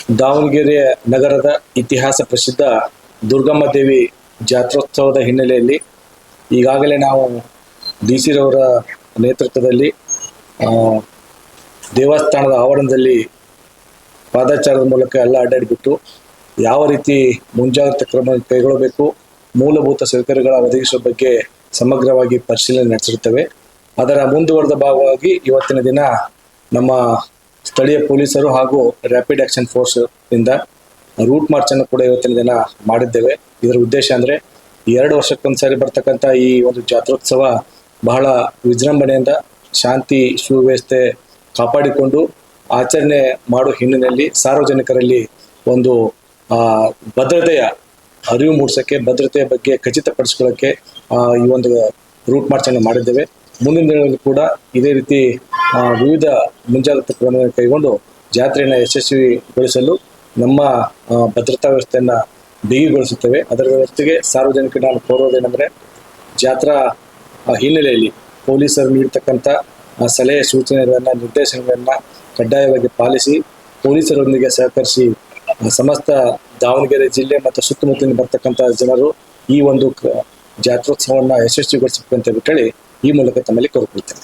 ದಾವಣಗೆರೆ ನಗರದ ಇತಿಹಾಸ ಪ್ರಸಿದ್ಧ ದುರ್ಗಮ್ಮ ದೇವಿ ಜಾತ್ರೋತ್ಸವದ ಹಿನ್ನೆಲೆಯಲ್ಲಿ ಈಗಾಗಲೇ ನಾವು DC ರವರ ನೇತೃತ್ವದಲ್ಲಿ ದೇವಸ್ಥಾನದ ಆವರಣದಲ್ಲಿ ಪಾದಚಾರದ ಮೂಲಕ ಎಲ್ಲ ಅಡ್ಡಾಡಿಬಿಟ್ಟು ಯಾವ ರೀತಿ ಮುಂಜಾಗ್ರತಾ ಕ್ರಮ ಕೈಗೊಳ್ಳಬೇಕು, ಮೂಲಭೂತ ಸೌಕರ್ಯಗಳ ಒದಗಿಸುವ ಬಗ್ಗೆ ಸಮಗ್ರವಾಗಿ ಪರಿಶೀಲನೆ ನಡೆಸಿರುತ್ತೇವೆ. ಅದರ ಮುಂದುವರೆದ ಭಾಗವಾಗಿ ಇವತ್ತಿನ ದಿನ ನಮ್ಮ ಸ್ಥಳೀಯ ಪೊಲೀಸರು ಹಾಗೂ ರ್ಯಾಪಿಡ್ ಆಕ್ಷನ್ ಫೋರ್ಸ್ ಇಂದ ರೂಟ್ ಮಾರ್ಚ್ ಅನ್ನು ಕೂಡ ಇವತ್ತಿನ ದಿನ ಮಾಡಿದ್ದೇವೆ. ಇದರ ಉದ್ದೇಶ ಅಂದರೆ 2 ವರ್ಷಕ್ಕೊಂದ್ಸರಿ ಬರ್ತಕ್ಕಂಥ ಈ ಒಂದು ಜಾತ್ರೋತ್ಸವ ಬಹಳ ವಿಜೃಂಭಣೆಯಿಂದ ಶಾಂತಿ ಸುವ್ಯವಸ್ಥೆ ಕಾಪಾಡಿಕೊಂಡು ಆಚರಣೆ ಮಾಡುವ ಹಿನ್ನೆಲೆಯಲ್ಲಿ ಸಾರ್ವಜನಿಕರಲ್ಲಿ ಒಂದು ಭದ್ರತೆಯ ಅರಿವು ಮೂಡಿಸೋಕ್ಕೆ, ಭದ್ರತೆಯ ಬಗ್ಗೆ ಖಚಿತಪಡಿಸ್ಕೊಳ್ಳೋಕ್ಕೆ ಈ ಒಂದು ರೂಟ್ ಮಾರ್ಚ್ ಅನ್ನು ಮಾಡಿದ್ದೇವೆ. ಮುಂದಿನ ದಿನಗಳಲ್ಲಿ ಕೂಡ ಇದೇ ರೀತಿ ವಿವಿಧ ಮುಂಜಾಗ್ರತಾ ಕ್ರಮಗಳನ್ನು ಕೈಗೊಂಡು ಜಾತ್ರೆಯನ್ನು ಯಶಸ್ವಿಗೊಳಿಸಲು ನಮ್ಮ ಭದ್ರತಾ ವ್ಯವಸ್ಥೆಯನ್ನು ಬಿಗಿಗೊಳಿಸುತ್ತೇವೆ. ಅದರ ಜೊತೆಗೆ ಸಾರ್ವಜನಿಕರಿಗೆ ನಾನು ಕೋರೋದೇನೆಂದರೆ, ಜಾತ್ರಾ ಹಿನ್ನೆಲೆಯಲ್ಲಿ ಪೊಲೀಸರು ನೀಡತಕ್ಕಂಥ ಸಲಹೆ ಸೂಚನೆಗಳನ್ನು, ನಿರ್ದೇಶನಗಳನ್ನು ಕಡ್ಡಾಯವಾಗಿ ಪಾಲಿಸಿ ಪೊಲೀಸರೊಂದಿಗೆ ಸಹಕರಿಸಿ ಸಮಸ್ತ ದಾವಣಗೆರೆ ಜಿಲ್ಲೆ ಮತ್ತು ಸುತ್ತಮುತ್ತಲಿನ ಬರ್ತಕ್ಕಂಥ ಜನರು ಈ ಒಂದು ಜಾತ್ರೋತ್ಸವವನ್ನು ಯಶಸ್ವಿಗೊಳಿಸಬೇಕಂತ ಹೇಳಿ ಈ ಮೂಲಕ ತಮ್ಮಲ್ಲಿ ಕೋರಿಕೊಳ್ತೇನೆ.